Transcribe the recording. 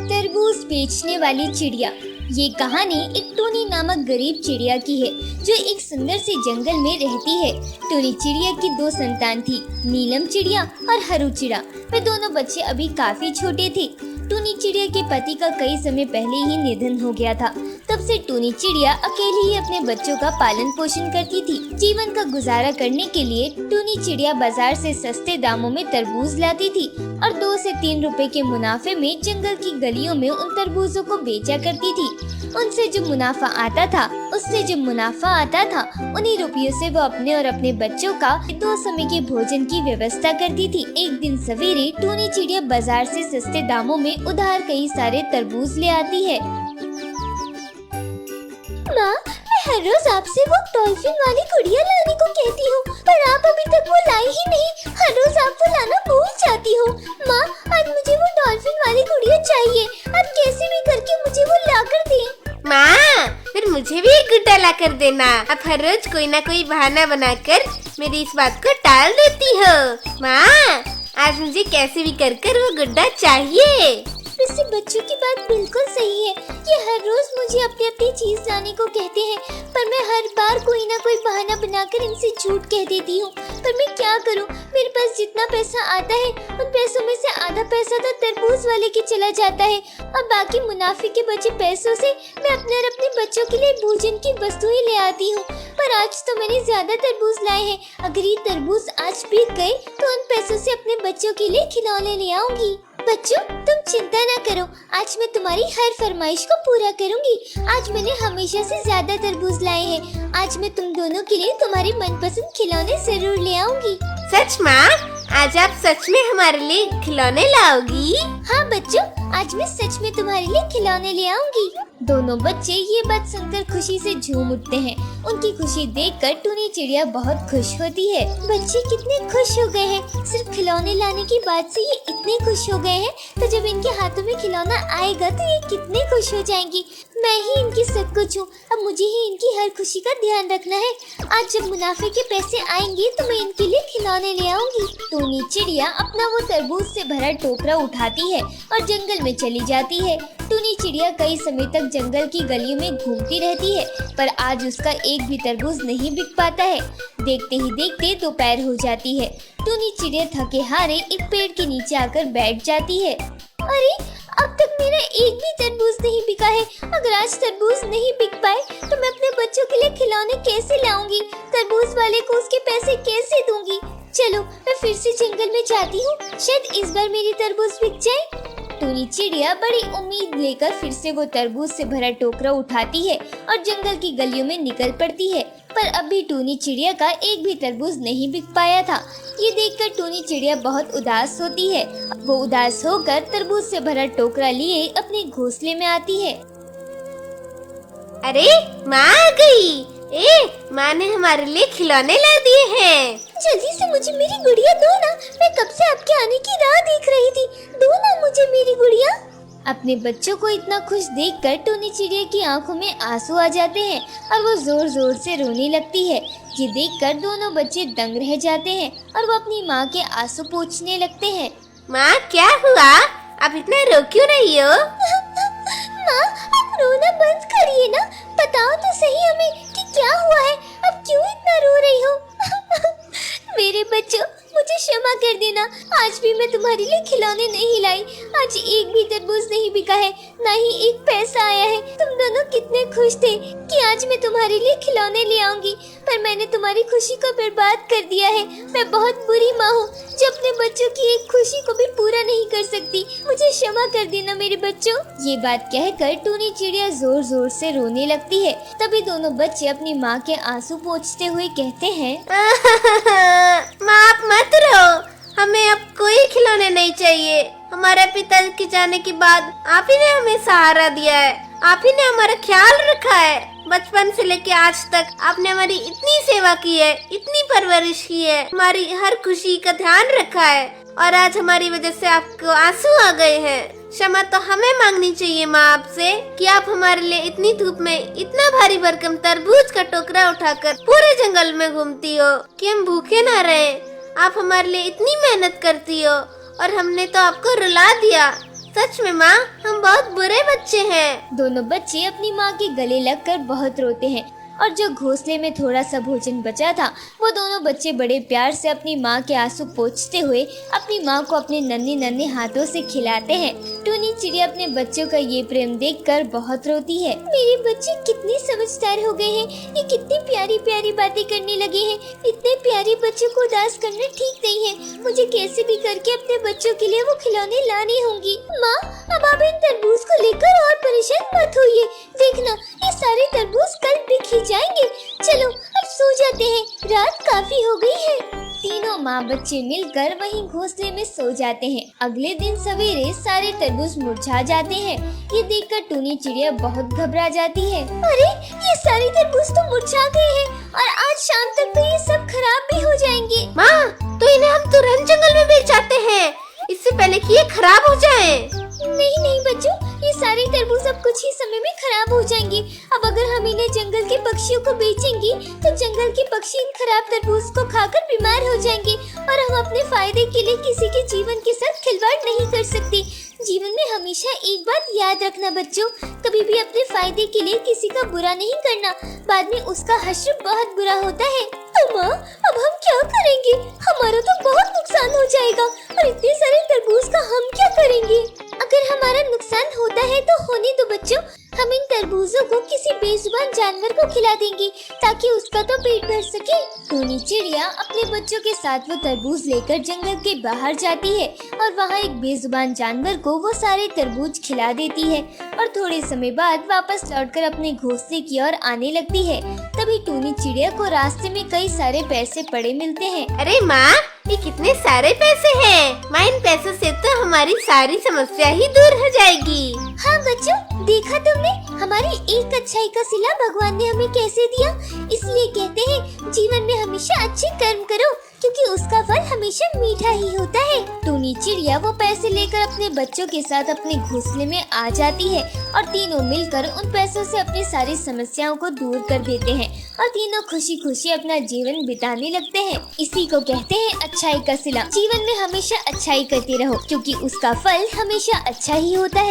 तरबूज बेचने वाली चिड़िया। ये कहानी एक टूनी नामक गरीब चिड़िया की है जो एक सुंदर से जंगल में रहती है। टूनी चिड़िया की दो संतान थी, नीलम चिड़िया और हरू चिड़िया। वे दोनों बच्चे अभी काफी छोटे थे। टूनी चिड़िया के पति का कई समय पहले ही निधन हो गया था। तब से टूनी चिड़िया अकेली ही अपने बच्चों का पालन पोषण करती थी। जीवन का गुजारा करने के लिए टूनी चिड़िया बाजार से सस्ते दामों में तरबूज लाती थी और 2 से 3 रुपए के मुनाफे में जंगल की गलियों में उन तरबूजों को बेचा करती थी। उनसे जो मुनाफा आता था उन्हीं रुपयों से वो अपने और अपने बच्चों का 2 समय के भोजन की व्यवस्था करती थी। एक दिन सवेरे टूनी चिड़िया बाजार से सस्ते दामों में उधार कई सारे तरबूज ले आती है। माँ, मैं हर रोज आपसे वो डॉल्फिन वाली गुड़िया लाने को कहती हूँ, पर आप अभी तक वो लाई ही नहीं। हर रोज आप वो लाना भूल जाती हो। माँ, आज मुझे वो डॉल्फिन वाली गुड़िया चाहिए। आप कैसे भी करके मुझे वो ला कर दें। माँ, फिर मुझे भी एक गुड्डा ला कर देना। आप हर रोज कोई ना कोई बहाना बनाकर मेरी इस बात को टाल देती हो। माँ, आज मुझे कैसे भी कर वो गुड्डा चाहिए। वैसे बच्चों की बात बिल्कुल सही है। ये हर रोज मुझे अपनी अपनी चीज लाने को कहते हैं, पर मैं हर बार कोई ना कोई बहाना बनाकर इनसे झूठ कह देती हूँ। पर मैं क्या करूँ, मेरे पास जितना पैसा आता है उन पैसों में से आधा पैसा तो तरबूज वाले के चला जाता है और बाकी मुनाफे के बचे पैसों से मैं अपने और अपने बच्चों के लिए भोजन की वस्तुएं ले आती हूँ। पर आज तो मैंने ज्यादा तरबूज लाए हैं। अगर ये तरबूज आज बिक गए तो उन पैसों से अपने बच्चों के लिए खिलौने ले आऊंगी। बच्चों, तुम चिंता न करो, आज मैं तुम्हारी हर फरमाइश को पूरा करूंगी। आज मैंने हमेशा से ज्यादा तरबूज लाए हैं। आज मैं तुम दोनों के लिए तुम्हारी मनपसंद खिलौने जरूर ले आऊंगी। सच माँ, आज आप सच में हमारे लिए खिलौने लाओगी? हाँ बच्चों, आज मैं सच में तुम्हारे लिए खिलौने ले आऊंगी। दोनों बच्चे ये बात सुनकर खुशी से झूम उठते हैं। उनकी खुशी देखकर टूनी चिड़िया बहुत खुश होती है। बच्चे कितने खुश हो गए हैं। सिर्फ खिलौने लाने की बात से ये इतने खुश हो गए हैं, तो जब इनके हाथों में खिलौना आएगा तो ये कितने खुश हो जाएंगी। मैं ही इनकी सब कुछ हूँ, अब मुझे ही इनकी हर खुशी का ध्यान रखना है। आज जब मुनाफे के पैसे आएंगे तो मैं इनके लिए खिलौने ले आऊंगी। टूनी चिड़िया अपना वो तरबूज से भरा टोकरा उठाती है और जंगल में चली जाती है। टूनी चिड़िया कई समय तक जंगल की गलियों में घूमती रहती है, पर आज उसका एक भी तरबूज नहीं बिक पाता है। देखते ही देखते दोपहर हो जाती है। टूनी चिड़िया थके हारे एक पेड़ के नीचे आकर बैठ जाती है। अरे, अब तक मेरा एक भी तरबूज नहीं बिका है। अगर आज तरबूज नहीं बिक पाए तो मैं अपने बच्चों के लिए खिलौने कैसे लाऊंगी? तरबूज वाले को उसके पैसे कैसे दूंगी? चलो, मैं फिर से जंगल में जाती हूँ, शायद इस बार मेरी तरबूज बिक जाए। टूनी चिड़िया बड़ी उम्मीद लेकर फिर से वो तरबूज से भरा टोकरा उठाती है और जंगल की गलियों में निकल पड़ती है। पर अभी टूनी चिड़िया का एक भी तरबूज नहीं बिक पाया था। ये देखकर टूनी चिड़िया बहुत उदास होती है। वो उदास होकर तरबूज से भरा टोकरा लिए अपने घोंसले में आती है। अरे, माँ आ गई। माँ ने हमारे लिए खिलौने ला दिए हैं। जल्दी से मुझे मेरी गुड़िया दो ना, मैं कब से आपके आने की राह देख रही थी। दो ना मुझे मेरी गुड़िया। अपने बच्चों को इतना खुश देखकर टूनी चिड़िया की आंखों में आंसू आ जाते हैं और वो जोर जोर से रोने लगती है। ये देखकर दोनों बच्चे दंग रह जाते हैं और वो अपनी माँ के आंसू पोंछने लगते हैं। माँ, क्या हुआ? आप इतना रो क्यों रही हो? माँ, आप रोना बंद करिए ना। बताओ तो सही हमें कि क्या हुआ है। अब क्यों इतना रो रही हो? मेरे बच्चों, मुझे क्षमा कर देना। आज भी मैं तुम्हारे लिए खिलौने नहीं लाई। आज एक भी तरबूज नहीं बिका है, ना ही एक पैसा आया है। तुम दोनों कितने खुश थे कि आज मैं तुम्हारे लिए खिलौने ले आऊंगी, पर मैंने तुम्हारी खुशी को बर्बाद कर दिया है। मैं बहुत बुरी माँ हूँ जो अपने बच्चों की एक खुशी को भी पूरा नहीं कर सकती। मुझे क्षमा कर देना मेरे बच्चों। ये बात कहकर टूनी चिड़िया जोर जोर से रोने लगती है। तभी दोनों बच्चे अपनी माँ के आंसू पोंछते हुए कहते हैं, माँ, आप मत रो। हमें अब कोई खिलौने नहीं चाहिए। हमारे पिता के जाने के बाद आप ही ने हमें सहारा दिया है। आप ही ने हमारा ख्याल रखा है। बचपन से लेके आज तक आपने हमारी इतनी सेवा की है, इतनी परवरिश की है, हमारी हर खुशी का ध्यान रखा है, और आज हमारी वजह से आपको आंसू आ गए हैं। क्षमा तो हमें मांगनी चाहिए माँ आपसे कि आप हमारे लिए इतनी धूप में इतना भारी भरकम तरबूज का टोकरा उठाकर पूरे जंगल में घूमती हो कि हम भूखे ना रहे। आप हमारे लिए इतनी मेहनत करती हो और हमने तो आपको रुला दिया। सच में माँ, हम बहुत बुरे बच्चे हैं। दोनों बच्चे अपनी माँ के गले लगकर बहुत रोते हैं और जो घोंसले में थोड़ा सा भोजन बचा था वो दोनों बच्चे बड़े प्यार से अपनी माँ के आंसू पोंछते हुए अपनी माँ को अपने नन्हे नन्हे हाथों से खिलाते हैं। टूनी चिड़िया अपने बच्चों का ये प्रेम देखकर बहुत रोती है। मेरे बच्चे कितने समझदार हो गए हैं, ये कितनी प्यारी प्यारी बातें करने लगे हैं। इतने प्यारे बच्चों को उदास करना ठीक नहीं है। मुझे कैसे भी करके अपने बच्चों के लिए वो खिलौने लाने होंगे। माँ, अब आप इन तरबूज को लेकर और परेशान मत होइए। देखना, ये सारे तरबूज कल बिक जाएंगे। चलो अब सो जाते हैं, रात काफी हो गई है। तीनों माँ बच्चे मिलकर वहीं घोंसले में सो जाते हैं। अगले दिन सवेरे सारे तरबूज मुरझा जाते हैं। ये देखकर टूनी चिड़िया बहुत घबरा जाती है। अरे, ये सारे तरबूज तो मुरझा गए हैं और आज शाम तक तो ये सब खराब भी हो जाएंगे। माँ, तो इन्हें हम तुरंत जंगल में बेच आते हैं, इससे पहले कि ये खराब हो जाए। नहीं नहीं बच्चों, ये सारे तरबूज अब कुछ ही समय में खराब हो जाएंगे। अब अगर हम इन्हें जंगल के पक्षियों को बेचेंगे तो जंगल के पक्षी इन खराब तरबूज को खाकर बीमार हो जाएंगे और हम अपने फायदे के लिए किसी के जीवन के साथ खिलवाड़ नहीं कर सकते। जीवन में हमेशा एक बात याद रखना बच्चों, कभी भी अपने फायदे के लिए किसी का बुरा नहीं करना, बाद में उसका हश्र बहुत बुरा होता है। माँ, अब हम क्या करेंगे? हमारा तो बहुत नुकसान हो जाएगा और इतने सारे तरबूज का हम क्या करेंगे? अगर हमारा नुकसान होता है तो होने दो बच्चों, हम इन तरबूजों को किसी बेजुबान जानवर को खिला देंगे ताकि उसका तो पेट भर सके। टूनी चिड़िया अपने बच्चों के साथ वो तरबूज लेकर जंगल के बाहर जाती है और वहाँ एक बेजुबान जानवर को वो सारे तरबूज खिला देती है और थोड़े समय बाद वापस लौटकर अपने घोंसले की ओर आने लगती है। तभी टूनी चिड़िया को रास्ते में कई सारे पैसे पड़े मिलते हैं। अरे माँ, ये कितने सारे पैसे हैं। माँ, इन पैसों से तो हमारी सारी समस्या ही दूर हो जाएगी। हाँ बच्चों, देखा तुमने, हमारी एक अच्छाई का सिला भगवान ने हमें कैसे दिया। इसलिए कहते हैं जीवन में हमेशा अच्छे कर्म करो क्योंकि उसका फल हमेशा मीठा ही होता है। टूनी चिड़िया वो पैसे लेकर अपने बच्चों के साथ अपने घोंसले में आ जाती है और तीनों मिलकर उन पैसों से अपनी सारी समस्याओं को दूर कर देते हैं और तीनों खुशी खुशी अपना जीवन बिताने लगते हैं। इसी को कहते हैं अच्छाई का सिला। जीवन में हमेशा अच्छाई करते रहो क्योंकि उसका फल हमेशा अच्छा ही होता है।